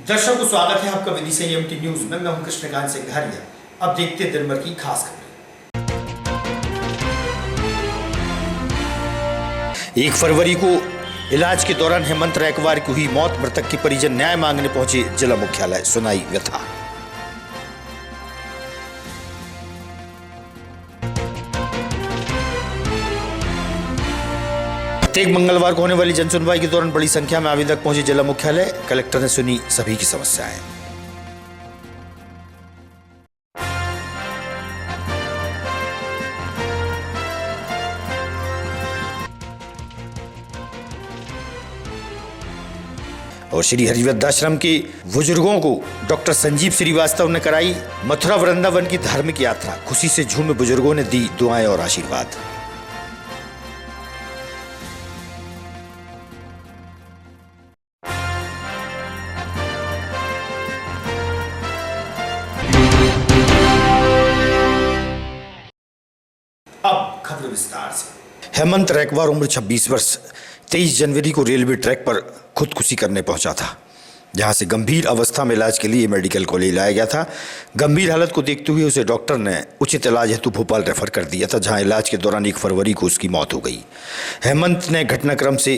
दर्शकों को स्वागत है आपका विधि से एमटी न्यूज में। मैं हूं कृष्णकांत सिंघारिया। अब देखते हैं दिन भर की खास खबरें। 1 फरवरी को इलाज के दौरान हेमंत रैकवार की हुई मौत। मृतक के परिजन न्याय मांगने पहुंचे जिला मुख्यालय, सुनाई व्यथा। प्रत्येक मंगलवार को होने वाली जनसुनवाई के दौरान बड़ी संख्या में आवेदक पहुंचे जिला मुख्यालय। कलेक्टर ने सुनी सभी की समस्याएं। और श्री हरिवृद्धाश्रम के बुजुर्गों को डॉक्टर संजीव श्रीवास्तव ने कराई मथुरा वृंदावन की धार्मिक यात्रा। खुशी से झूमे बुजुर्गों ने दी दुआएं और आशीर्वाद। अब खबर विस्तार से। हेमंत रैकवार उम्र 26 वर्ष 23 जनवरी को रेलवे ट्रैक पर खुदकुशी करने पहुंचा था, जहां से गंभीर अवस्था में इलाज के लिए मेडिकल कॉलेज लाया गया था। गंभीर हालत को देखते हुए उसे डॉक्टर ने उचित इलाज हेतु भोपाल रेफर कर दिया था, जहां इलाज के दौरान 1 फरवरी को उसकी मौत हो गई। हेमंत ने घटनाक्रम से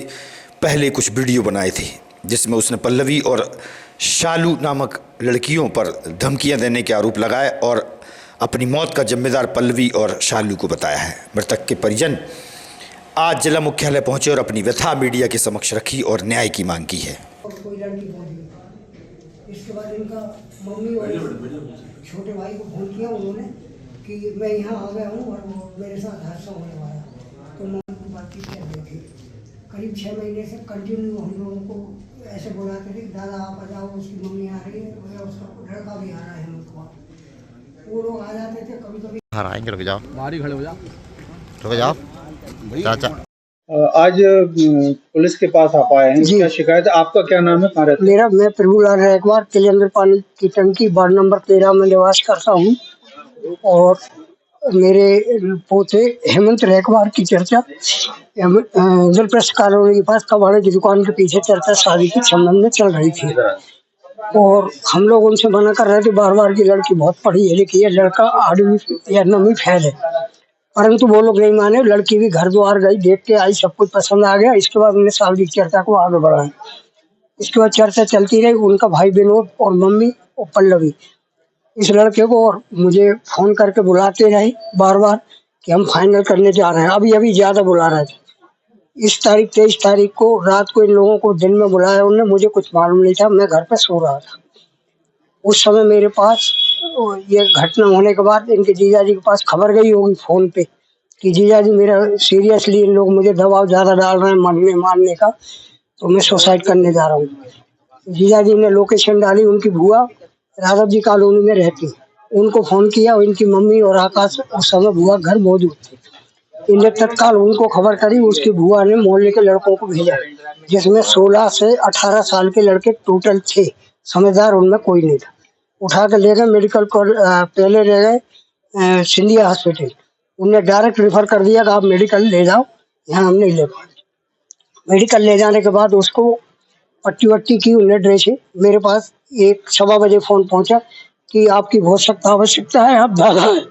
पहले कुछ वीडियो बनाए थे, जिसमें उसने पल्लवी और शालू नामक लड़कियों पर धमकियां देने के आरोप लगाए और अपनी मौत का जिम्मेदार पल्लवी और शालू को बताया है। मृतक के परिजन आज जिला मुख्यालय पहुंचे और अपनी व्यथा मीडिया के समक्ष रखी और न्याय की मांग की है। कोई लड़की पहुंची, इसके बाद इनका मम्मी और छोटे भाई को फोन किया उन्होंने कि मैं यहाँ आ गया हूँ और वो मेरे साथ हादसा होने वाला। तो मम्मी को बातचीत कर रही थी। करीब 6 महीने से कंटिन्यू हम लोगों को ऐसे बुलाते थे, दादा आप आ जाओ, उसकी मम्मी आ रही है, उसका लड़का भी आ रहा है। वो लोग आ जाते थे कभी कभी। आएंगे, रुक जाओ, बाहर ही खड़े हो जाओ, रुक जाओ चाचा। आज पुलिस के पास आप आए हैं, क्या शिकायत है? आपका क्या नाम है? मैं प्रभुलाल रैकवार तेलेंद्र पानी की टंकी वार्ड नंबर 13 में निवास करता हूँ। और मेरे पोते हेमंत रैकवार की चर्चा इंद्रप्रस्थ कॉलोनी के पास कबाड़े की दुकान के पीछे चर्चा शादी के संबंध में चल रही थी। और हम लोग उनसे मना कर रहे थे बार बार की लड़की बहुत पढ़ी है लिखी है, लड़का 8वीं या 9वीं फेल है, परंतु वो लोग नहीं माने। लड़की भी घर द्वार गई, देख के आई, सब कुछ पसंद आ गया। इसके बाद उन्हें शादी की चर्चा को आगे बढ़ाया। इसके बाद चर्चा चलती रही। उनका भाई विनोद और मम्मी और पल्लवी इस लड़के को और मुझे फोन करके बुलाते रहे बार बार कि हम फाइनल करने जा रहे हैं। अभी ज्यादा बुला रहे थे। इस तारीख 23 तारीख को रात को इन लोगों को दिन में बुलाया उन्होंने, मुझे कुछ मालूम नहीं था, मैं घर पे सो रहा था। उस समय मेरे पास ये घटना होने के बाद इनके जीजाजी के पास खबर गई होगी फोन पे कि जीजाजी मेरा सीरियसली इन लोग मुझे दबाव ज़्यादा डाल रहे हैं मरने मारने का, तो मैं सुसाइड करने जा रहा हूँ। जीजाजी ने लोकेशन डाली, उनकी बुआ राघव जी कॉलोनी में रहती, उनको फ़ोन किया। इनकी मम्मी और आकाश उस समय बुआ घर मौजूद थी। इन्हें तत्काल उनको खबर करी। उसकी बुआ ने मोहल्ले के लड़कों को भेजा, जिसमें 16 से 18 साल के लड़के टोटल थे। समझदार उनमें कोई नहीं था। उठा कर ले गए मेडिकल पहले ले गए सिंधिया हॉस्पिटल। उनने डायरेक्ट रेफर कर दिया कि आप मेडिकल ले जाओ, यहाँ हम नहीं ले पाए। मेडिकल ले जाने के बाद उसको पट्टी वट्टी की उन्हें ड्रेसिंग। मेरे पास 1-1:15 बजे फ़ोन पहुंचा कि आपकी बहुत सख्त आवश्यकता है, आप दादा है,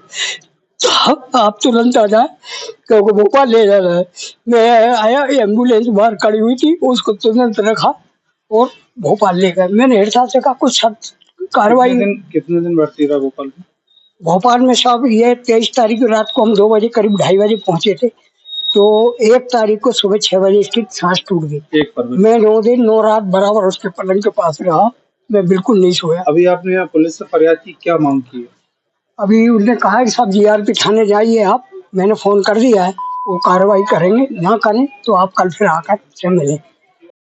तो आप तुरंत आ जाए क्योंकि भोपाल ले जाना है। मैं आया, एम्बुलेंस बाहर खड़ी हुई थी, उसको तुरंत रखा और भोपाल ले गए। मैंने हेड साहब से कहा कुछ कार्रवाई। कितने दिन भर्ती रहा भोपाल में? भोपाल में साहब ये 23 तारीख की रात को हम 2 बजे करीब 2:30 बजे पहुंचे थे, तो 1 तारीख को सुबह 6 बजे इसकी सांस टूट गई। मैं 9 दिन 9 रात बराबर उसके पलंग के पास रहा, मैं बिल्कुल नहीं सोया। अभी आपने यहाँ पुलिस से फरियाद की, क्या मांग की है? अभी उन्होंने कहा कि साहब जीआरपी थाने जाइए आप, मैंने फोन कर दिया है, वो कार्रवाई करेंगे, ना करें तो आप कल फिर आकर से मिले।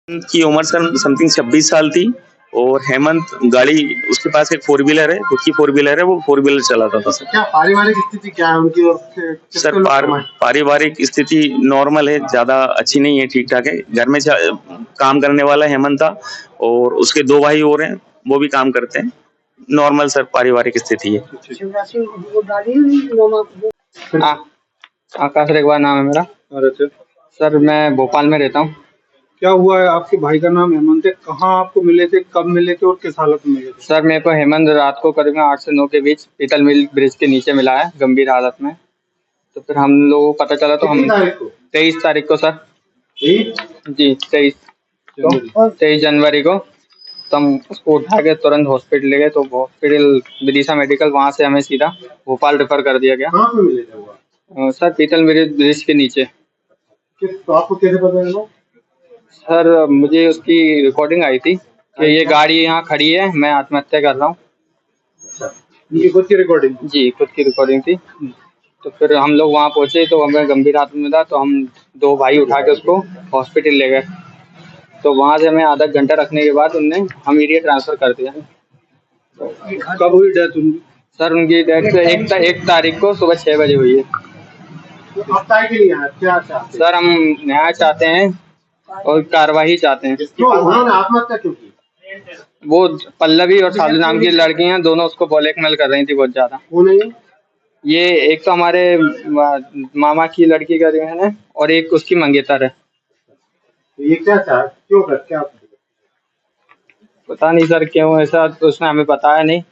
की उम्र सर समथिंग 26 साल थी और हेमंत गाड़ी उसके पास एक 4 व्हीलर है, खुद की 4 व्हीलर है, वो 4 व्हीलर चलाता था सर। क्या पारिवारिक स्थिति क्या है उनकी? और सर पारिवारिक स्थिति नॉर्मल है, ज्यादा अच्छी नहीं है, ठीक ठाक है। घर में काम करने वाला हेमंत था और उसके 2 भाई और हैं, वो भी काम करते हैं। नॉर्मल सर पारिवारिक स्थिति है। आकाश रैकवार नाम है मेरा। अच्छा सर मैं भोपाल में रहता हूँ। क्या हुआ है? आपके भाई का नाम हेमंत है, कहाँ आपको मिले थे, कब मिले थे और किस हालत में मिले थे? सर मेरे को हेमंत रात को करीब 8 से 9 के बीच पीतल मिल ब्रिज के नीचे मिला है गंभीर हालत में। तो फिर हम लोगों को पता चला तो हम 23 तारीख को सर जी 23 जनवरी को तो हम उसको उठा के तुरंत हॉस्पिटल ले गए। तो हॉस्पिटल विदिशा मेडिकल, वहाँ से हमें सीधा भोपाल रेफर कर दिया गया। कहाँ पे मिले थे वो? सर पीतल ब्रिज के नीचे। तो आपको कैसे पता चला? सर मुझे उसकी रिकॉर्डिंग आई थी कि ये गाड़ी यहाँ खड़ी है, मैं आत्महत्या कर रहा हूँ। ये खुद की रिकॉर्डिंग? जी खुद की रिकॉर्डिंग थी। तो फिर हम लोग वहाँ पहुँचे तो हमें गंभीर हालत में मिला। तो हम 2 भाई उठा के उसको हॉस्पिटल ले गए। तो वहाँ से हमें आधा घंटा रखने के बाद उनने इमीडिएट ट्रांसफ़र कर दिया। कब हुई डेथ उनकी? सर उनकी डेथ 1 तारीख को सुबह 6 बजे हुई है। तो आप काय के लिए आए? क्या चाहते हैं? सर हम न्याय चाहते हैं और कार्रवाई चाहते हैं। क्यों उन्होंने आत्महत्या क्यों की? वो पल्लवी और सालू नाम की लड़की हैं, दोनों उसको ब्लैकमेल कर रही थी बहुत ज़्यादा। कौन है ये? ये एक तो हमारे मामा की लड़की का बहन है और एक उसकी मंगेतर है। तो ये क्या क्यों कर क्या? पता नहीं सर क्यों ऐसा, तो उसने हमें बताया नहीं।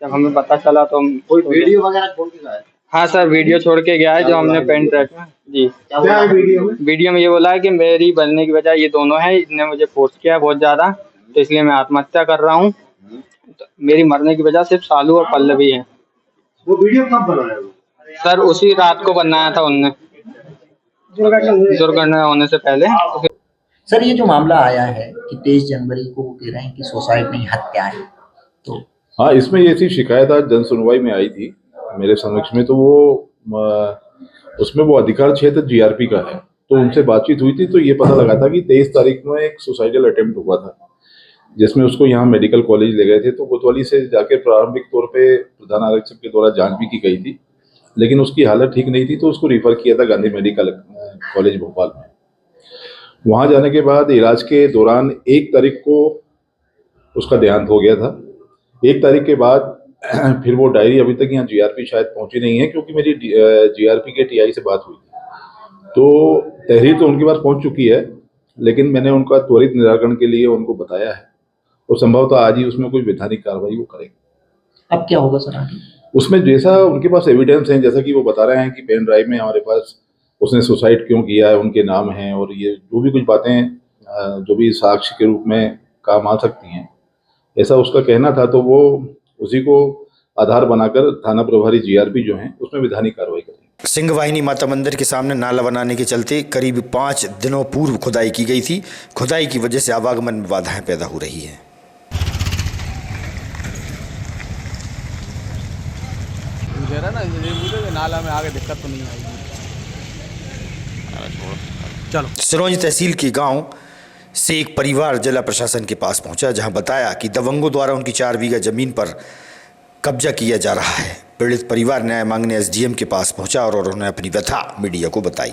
जब हमें पता चला तो हम कोई वीडियो वगैरह छोड़ के गया है? हाँ सर वीडियो छोड़ के गया है जो हमने पेन ड्राइव में। जी क्या है वीडियो में? वीडियो में ये बोला है कि मेरी बनने की वजह ये दोनों है, इसने मुझे फोर्स किया है बहुत ज़्यादा, तो इसलिए मैं आत्महत्या कर रहा हूँ। तो मेरी मरने की वजह सिर्फ सालू और पल्लवी है। वो वीडियो कब बनाया वो? सर उसी रात को बनाया था उनने, दुर्घटना होने से पहले। सर ये जो मामला आया है कि 23 जनवरी को वो कह रहे हैं कि सुसाइड नहीं हत्या है, तो हाँ इसमें ये ऐसी शिकायत आज जन सुनवाई में आई थी मेरे समक्ष में। तो वो उसमें वो अधिकार क्षेत्र जीआरपी का है, तो उनसे बातचीत हुई थी। तो ये पता लगा था कि 23 तारीख में एक सुसाइडल अटेम्प्ट हुआ था जिसमें उसको यहाँ मेडिकल कॉलेज ले गए थे। तो कोतवाली से जाके प्रारंभिक तौर पे प्रधान आरक्षक के द्वारा जांच भी की गई थी, लेकिन उसकी हालत ठीक नहीं थी। तो उसको रिफर किया था गांधी मेडिकल कॉलेज भोपाल में। वहाँ जाने के बाद इलाज के दौरान 1 तारीख को उसका देहांत हो गया था। 1 तारीख के बाद फिर वो डायरी अभी तक यहाँ जीआरपी शायद पहुंची नहीं है, क्योंकि मेरी जीआरपी के टीआई से बात हुई तो तहरीर तो उनके पास पहुंच चुकी है, लेकिन मैंने उनका त्वरित निराकरण के लिए उनको बताया है और संभवतः आज ही उसमें कोई वैधानिक कार्रवाई वो करेंगे। अब क्या होगा सर आगे? उसमें जैसा उनके पास एविडेंस है, जैसा कि वो बता रहे हैं कि पेन ड्राइव में हमारे पास उसने सुसाइड क्यों किया है, उनके नाम हैं, और ये जो भी कुछ बातें जो भी साक्ष्य के रूप में काम आ सकती हैं, ऐसा उसका कहना था। तो वो उसी को आधार बनाकर थाना प्रभारी जीआरपी जो हैं उसमें विधानिक कार्रवाई करेंगे। सिंह वाहिनी माता मंदिर के सामने नाला बनाने के चलते करीब 5 दिनों पूर्व खुदाई की गई थी। खुदाई की वजह से आवागमन में बाधाएं पैदा हो रही हैं। नाला में आगे दिक्कत तो नहीं आएगी। चलो। सिरोंज तहसील के गांव से एक परिवार जिला प्रशासन के पास पहुंचा, जहां बताया कि दबंगों द्वारा उनकी 4 बीघा जमीन पर कब्जा किया जा रहा है। पीड़ित परिवार न्याय मांगने एसडीएम के पास पहुंचा और उन्होंने अपनी व्यथा मीडिया को बताई।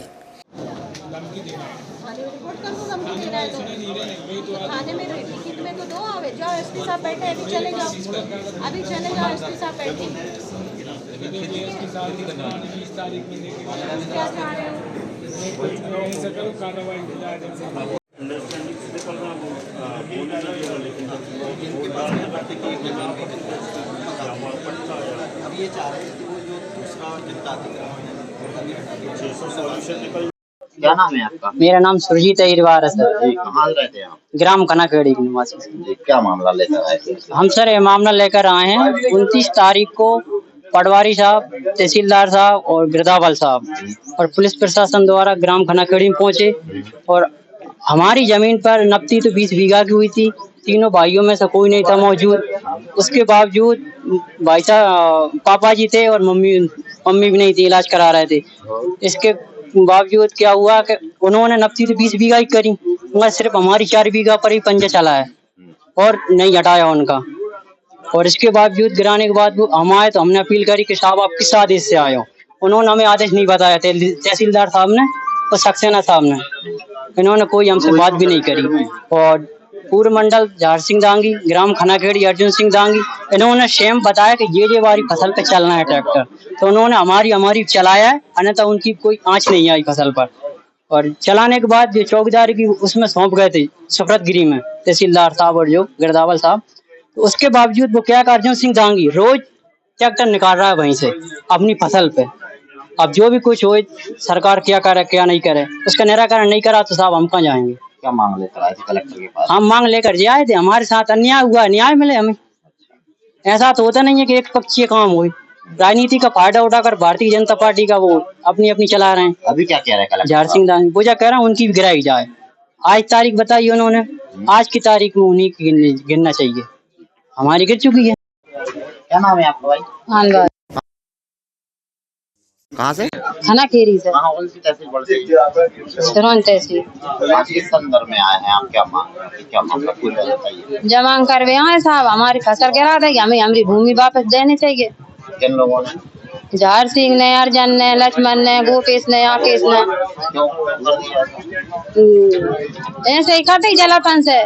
अब ये चाह रहे हैं कि वो जो दूसरा क्या नाम है आपका? मेरा नाम सुरजीत अहिरवार है सर। जी, कहाँ रहते हैं आप? ग्राम कनाखेड़ी के निवासी। जी, क्या मामला लेकर आए थे? हम सर ये मामला लेकर आए हैं 29 तारीख को पटवारी साहब, तहसीलदार साहब और गिरदावल साहब और पुलिस प्रशासन द्वारा ग्राम खनाखेड़ी में पहुंचे और हमारी जमीन पर नपती तो 20 बीघा की हुई थी। तीनों भाइयों में से कोई नहीं था मौजूद। उसके बावजूद भाई साहब पापा जी थे और मम्मी भी नहीं थी, इलाज करा रहे थे। इसके बावजूद क्या हुआ कि उन्होंने नपती तो 20 बीघा ही करी, मगर सिर्फ हमारी 4 बीघा पर ही पंजा चला है और नहीं हटाया उनका। और इसके बावजूद गिराने के बाद हम आए तो हमने अपील करी कि साहब आप किस आदेश से आए हो। उन्होंने हमें आदेश नहीं बताया, तहसीलदार साहब ने और सक्सेना साहब ने, इन्होंने कोई हमसे बात भी नहीं करी। और पूर्व मंडल झार सिंह दांगी, ग्राम खनाखेड़ी अर्जुन सिंह दांगी, इन्होंने सेम बताया कि ये वाली फसल पे चलना है ट्रैक्टर, तो उन्होंने हमारी चलाया है, अन्यथा उनकी कोई आँच नहीं आई फसल पर। और चलाने के बाद जो चौकीदारी की उसमें सौंप गए थे सुफरतगिरी में तहसीलदार साहब और जो गिरदावल साहब, तो उसके बावजूद वो क्या कर, अर्जुन सिंह दांगी रोज ट्रैक्टर निकाल रहा है वहीं से अपनी फसल पे। अब जो भी कुछ हो, सरकार क्या करे क्या नहीं करे, उसका निराकरण नहीं करा तो साहब हम कहाँ जाएंगे। क्या मांग लेकर आए थे कलेक्टर के पास? हम मांग लेकर जाए थे, हमारे साथ अन्याय हुआ, न्याय मिले हमें। ऐसा तो होता नहीं है कि एक पक्षीय काम हो, राजनीति का फायदा उठाकर भारतीय जनता पार्टी का वो अपनी अपनी चला रहे हैं। अभी क्या कह रहे हैं कलेक्टर? झार सिंह दांगी पूजा कह रहा हूँ उनकी भी गिराई जाए। आज तारीख बताई उन्होंने, आज की तारीख में उन्हीं की गिनना चाहिए, हमारी गिर चुकी है। क्या नाम है आपका भाई? कहाँ से? थाना खेरी से। कहाँ कौन सी तहसील पड़ रही है? सिरोन तहसील। आज किस संदर्भ में आए हैं आप? क्या मांग पूरी बताइए। जब मांग करवे आए साहब, हमारी फसल गिरा देगी, हमें हमारी भूमि वापस देनी चाहिए। किन लोगों ने? झार सिंह ने, अर्जन ने, लक्ष्मण ने, गोपेश ने, आकेश ने। ऐसे ही कटे जलापन से।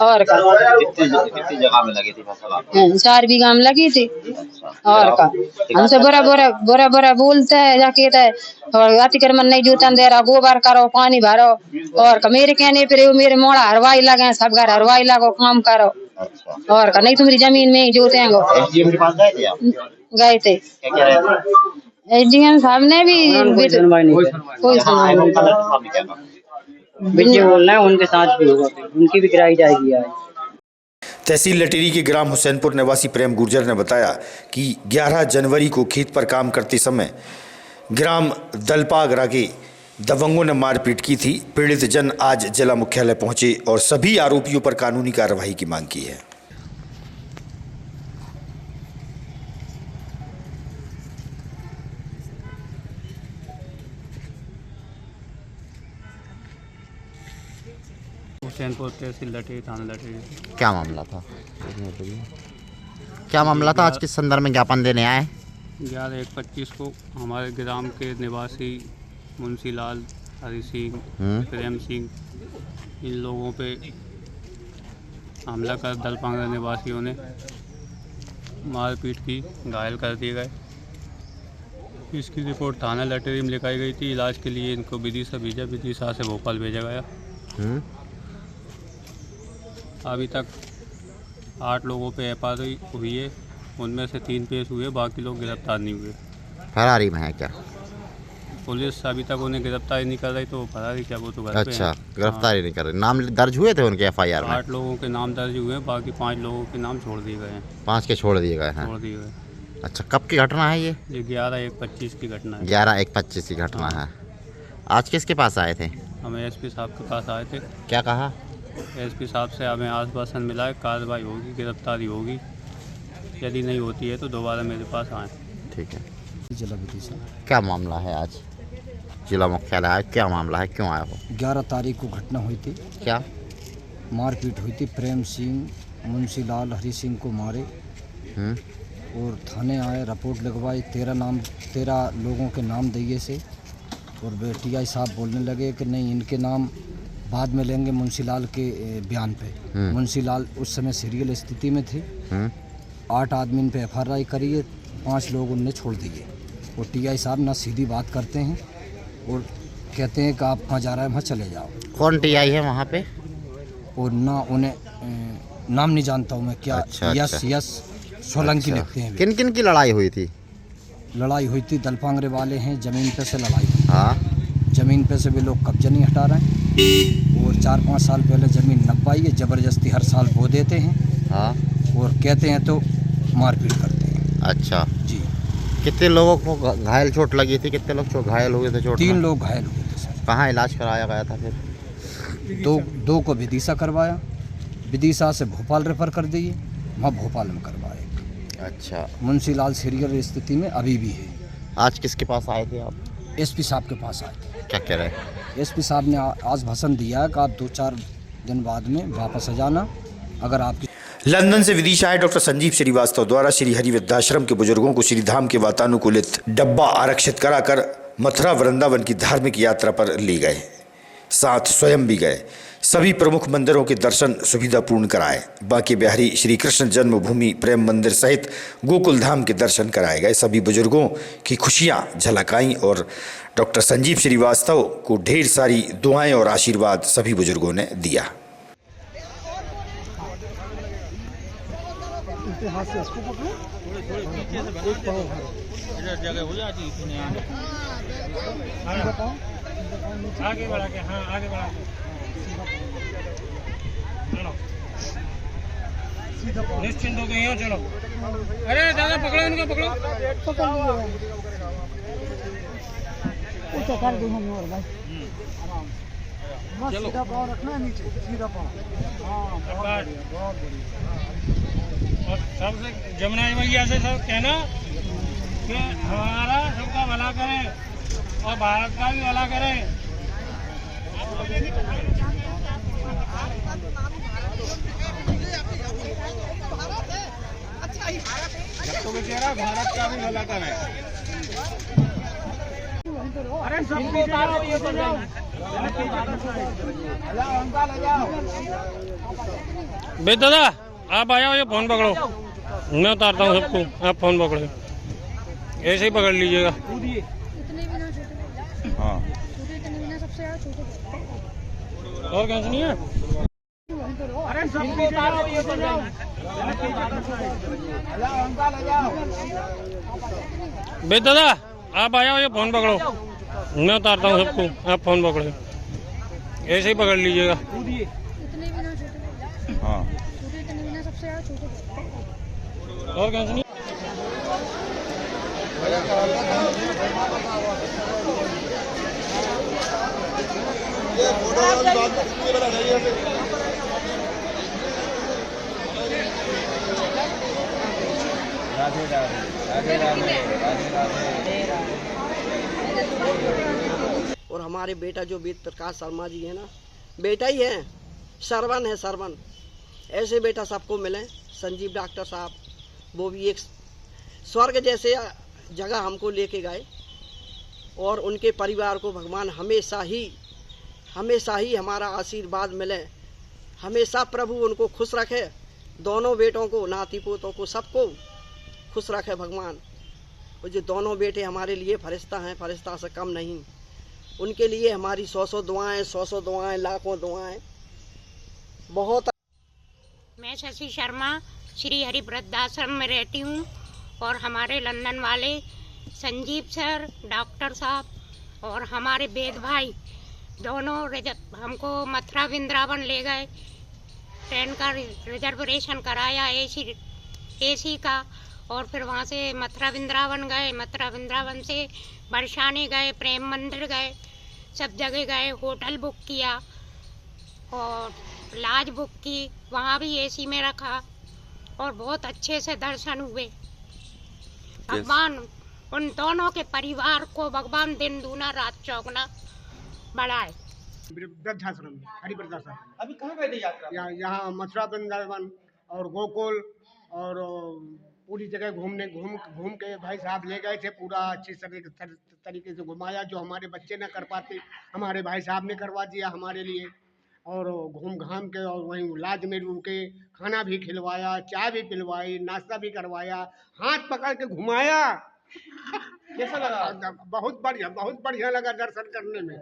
और का कितनी जगह में लगी थी फसल आपको? 4 बीघा में लगी थी। और का हमसे बुरा बोलते है, जाके और अतिक्रमण नहीं जूतन दे रहा, गोबर करो, पानी भरो। और का मेरे कहने पर मेरे मोड़ा हरवाई लगे, सब घर हरवाई लगो, काम करो। और का नहीं तुम्हारी जमीन में ही जोतेंगे। एसडीएम के पास गए थे आप? गए थे। क्या कह रहे थे? एसडीएम साहब ने भी कोई सुनवाई नहीं। बोलना है उनके साथ भी होगा, उनकी भी गिराई जाएगी आज। तहसील लटेरी के ग्राम हुसैनपुर निवासी प्रेम गुर्जर ने बताया कि 11 जनवरी को खेत पर काम करते समय ग्राम दलपागरा के दबंगों ने मारपीट की थी। पीड़ित जन आज जिला मुख्यालय पहुंचे और सभी आरोपियों पर कानूनी कार्रवाई की मांग की है। हुसैनपुर तहसील लटेरी, थाना लटेरी। क्या मामला था? क्या मामला था? आज किस संदर्भ में ज्ञापन देने आए? 11/1/25 को हमारे ग्राम के निवासी मुंशी लाल, हरि सिंह, प्रेम सिंह, इन लोगों पे हमला कर दलपांगरा निवासियों ने मारपीट की, घायल कर दिए गए। इसकी रिपोर्ट थाना लटेरी में लिखाई गई थी। इलाज के लिए इनको विदिशा भेजा, विदिशा से भोपाल भेजा गया। अभी तक 8 लोगों पे एफआईआर हुई है, उनमें से 3 पेश हुए, बाकी लोग गिरफ्तार नहीं हुए। फरारी में है क्या? पुलिस अभी तक उन्हें गिरफ्तार नहीं कर रही, तो फरारी क्या, वो तो घर पे अच्छा, हैं। गिरफ्तारी नहीं कर रहे। नाम दर्ज हुए थे उनके एफआईआर में? 8 लोगों के नाम दर्ज हुए हैं, बाकी 5 लोगों के नाम छोड़ दिए गए हैं। 5 के छोड़ दिए गए हैं? छोड़ दिए गए। अच्छा, कब की घटना है ये? 11/1/25 की घटना है। 11/1/25 की घटना है। आज किसके पास आए थे? हमें एसपी साहब के पास आए थे। क्या कहा? एसपी साहब से हमें आश्वासन मिला है कार्रवाई होगी, गिरफ्तारी होगी, यदि नहीं होती है तो दोबारा मेरे पास आए। ठीक है। जिला विदिशा। क्या मामला है आज जिला मुख्यालय आए? क्या मामला है, क्यों आया हो? 11 तारीख को घटना हुई थी। क्या मारपीट हुई थी? प्रेम सिंह, मुंशी लाल, हरि सिंह को मारे और थाने आए, रिपोर्ट लिखवाई। 13 लोगों के नाम दिए से, और बेटिया साहब बोलने लगे कि नहीं इनके नाम बाद में लेंगे मुंशी लाल के बयान पे। मुंशी लाल उस समय सीरियल स्थिति में थे। 8 आदमी पे एफआईआर करी है, 5 लोग उनने छोड़ दिए। और टीआई साहब ना सीधी बात करते हैं और कहते हैं कि आप कहाँ जा रहे हैं, वहाँ चले जाओ। कौन टीआई है वहाँ पे? और ना उन्हें नाम नहीं जानता हूँ मैं क्या। अच्छा, यस सोलंकी लिखते हैं। किन किन की लड़ाई हुई थी? लड़ाई हुई थी दलपांगरे वाले हैं, ज़मीन पे से लड़ाई हुई। हाँ, ज़मीन पे से भी लोग कब्जा नहीं हटा रहे हैं। और 4-5 साल पहले ज़मीन नपाई है, ज़बरदस्ती हर साल बो देते हैं। हाँ, और कहते हैं तो मारपीट करते हैं। अच्छा जी। कितने लोगों को घायल चोट लगी थी? कितने लोग घायल हुए थे? चोट 3 लोग घायल हुए थे सर। कहाँ इलाज कराया गया था फिर? 2 को विदिशा करवाया, विदिशा से भोपाल रेफर कर दिए, वहाँ भोपाल में करवाए। अच्छा, मुंशी लाल सीरियल स्थिति में अभी भी है। आज किसके पास आए थे आप? एसपी साहब के पास आए थे। क्या कह रहे हैं? एसपी साहब ने आज भाषण दिया कि आप 2-4 दिन बाद में वापस आ जाना। अगर आपकी लंदन से विदिशा आए डॉक्टर संजीव श्रीवास्तव द्वारा श्री हरि वृद्धाश्रम के बुजुर्गों को श्री धाम के वातानुकूलित डब्बा आरक्षित कराकर मथुरा वृंदावन की धार्मिक यात्रा पर ले गए, साथ स्वयं भी गए। सभी प्रमुख मंदिरों के दर्शन सुविधापूर्ण कराए। बांके बिहारी श्री कृष्ण जन्मभूमि प्रेम मंदिर सहित गोकुल धाम के दर्शन कराए गए। सभी बुजुर्गों की खुशियां झलक आईं और डॉक्टर संजीव श्रीवास्तव को ढेर सारी दुआएं और आशीर्वाद सभी बुजुर्गों ने दिया। जगह हो जाती है आगे बढ़ा के, हाँ आगे बढ़ा के निश्चिंत हो गए। चलो, अरे दादा पकड़ो इनको, पकड़ो कर दो हम और भाई चलो, सीधा पाँव रखना है नीचे, सीधा पाँव। और सबसे जमुना मैया से सब कहना कि हमारा सबका भला करें और भारत का भी भला करें। तो मैं कह रहा भारत का भी भला करें। अरे सबको उतारो, ये तो जाओ बे दादा, आप आया हो, ये फोन पकड़ो, मैं उतारता हूँ सबको, आप फोन पकड़ो, ऐसे ही पकड़ लीजिएगा। हाँ, और कैसे नहीं है? अरे सबको उतारो, ये तो जाओ बे दादा, आप आया हो, ये फोन पकड़ो, मैं उतारता हूँ सबको, आप फोन पकड़ो, ऐसे ही पकड़ लीजिएगा। हाँ, और कैसे नहीं? राधे राधे, राधे राधे। और हमारे बेटा जो वेद प्रकाश शर्मा जी है ना, बेटा ही है, सरवन है, सरवन। ऐसे बेटा सबको मिले। संजीव डॉक्टर साहब, वो भी एक स्वर्ग जैसे जगह हमको लेके गए और उनके परिवार को भगवान हमेशा ही हमारा आशीर्वाद मिले। हमेशा प्रभु उनको खुश रखे, दोनों बेटों को, नाती पोतों को, सबको खुश रखे भगवान। और जो दोनों बेटे हमारे लिए फरिश्ता हैं, फरिश्ता से कम नहीं। उनके लिए हमारी 100 दुआएं, लाखों दुआएं। बहुत। मैं शशि शर्मा श्री हरि वृद्धाश्रम में रहती हूँ और हमारे लंदन वाले संजीव सर, डॉक्टर साहब और हमारे वेद भाई दोनों हमको मथुरा वृंदावन ले गए। ट्रेन का रिजर्वेशन कराया एसी का, और फिर वहाँ से मथुरा वृंदावन गए। मथुरा वृंदावन से बरसाने गए, प्रेम मंदिर गए, सब जगह गए। होटल बुक किया और लॉज बुक की, वहाँ भी एसी में रखा और बहुत अच्छे से दर्शन हुए। भगवान उन दोनों के परिवार को भगवान दिन दूना रात चौगुना बढ़ाए। वृद्धाश्रम में, हरि वृद्धाश्रम। अभी कहाँ गए थे यात्रा? यहाँ मथुरा वृंदावन और गोकुल और पूरी जगह घूम के भाई साहब ले गए थे। पूरा अच्छी तरीके से घुमाया, जो हमारे बच्चे न कर पाते हमारे भाई साहब ने करवा दिया हमारे लिए। और घूम घाम के और वहीं लॉज में रुके, खाना भी खिलवाया, चाय भी पिलवाई, नाश्ता भी करवाया, हाथ पकड़ के घुमाया। कैसा लगा? बहुत बढ़िया लगा दर्शन करने में।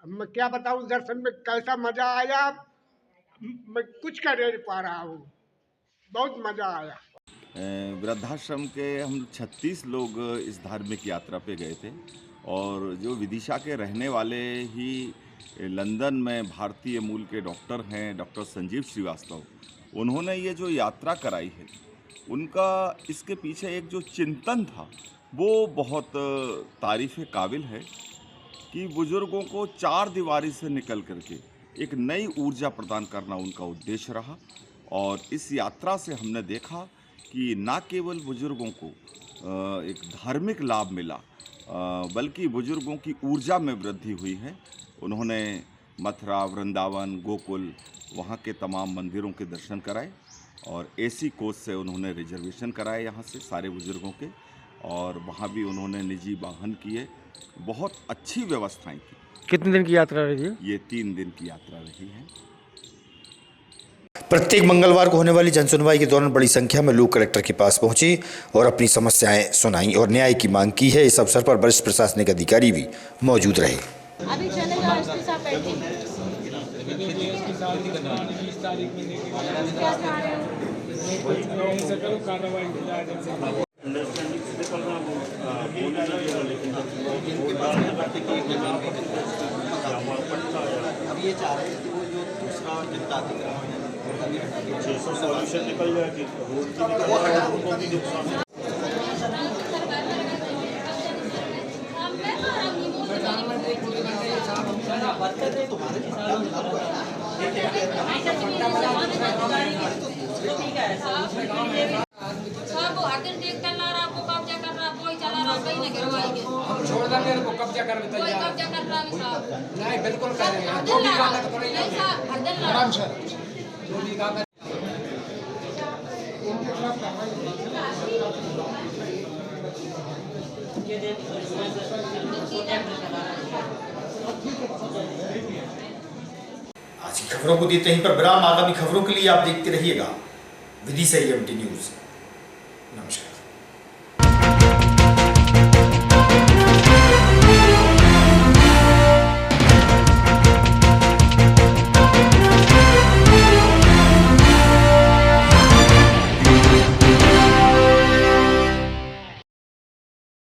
मैं क्या बताऊं, दर्शन में कैसा मजा आया, मैं कुछ कह नहीं पा रहा हूँ। बहुत मजा आया। वृद्धाश्रम के हम 36 लोग इस धार्मिक यात्रा पे गए थे और जो विदिशा के रहने वाले ही लंदन में भारतीय मूल के डॉक्टर हैं, डॉक्टर संजीव श्रीवास्तव, उन्होंने ये जो यात्रा कराई है, उनका इसके पीछे एक जो चिंतन था वो बहुत तारीफ़ काबिल है कि बुज़ुर्गों को चार दीवारी से निकल करके एक नई ऊर्जा प्रदान करना उनका उद्देश्य रहा। और इस यात्रा से हमने देखा कि न केवल बुज़ुर्गों को एक धार्मिक लाभ मिला, बल्कि बुज़ुर्गों की ऊर्जा में वृद्धि हुई है। उन्होंने मथुरा, वृंदावन, गोकुल, वहाँ के तमाम मंदिरों के दर्शन कराए और एसी कोच से उन्होंने रिजर्वेशन कराए यहाँ से सारे बुज़ुर्गों के, और वहाँ भी उन्होंने निजी वाहन किए। बहुत अच्छी व्यवस्थाएं की। कितने दिन की यात्रा रही है? ये 3 दिन की यात्रा रही है प्रत्येक मंगलवार को होने वाली जनसुनवाई के दौरान बड़ी संख्या में लोग कलेक्टर के पास पहुंचे और अपनी समस्याएं सुनाई और न्याय की मांग की है। इस अवसर पर वरिष्ठ प्रशासनिक अधिकारी भी मौजूद रहे। अभी चलेगा इसके साथ बैठेंगे। अब ये चाह रहे हैं कि वो जो दूसरा जिनका अतिक्रमण है 600 सॉल्यूशन निकल जाए कि रोड की निकल जाए, उनको भी नुकसान है। छोड़ देंगे इनको कब्जा कर लेते हैं। कब्जा कर रहा है साहब। नहीं बिल्कुल करेंगे। जो भी काम है करेंगे। आराम से। जो भी काम है। आज की खबरों को देते हैं पर विराम। आगामी खबरों के लिए आप देखते रहिएगा विदिशा EMT न्यूज। नमस्कार।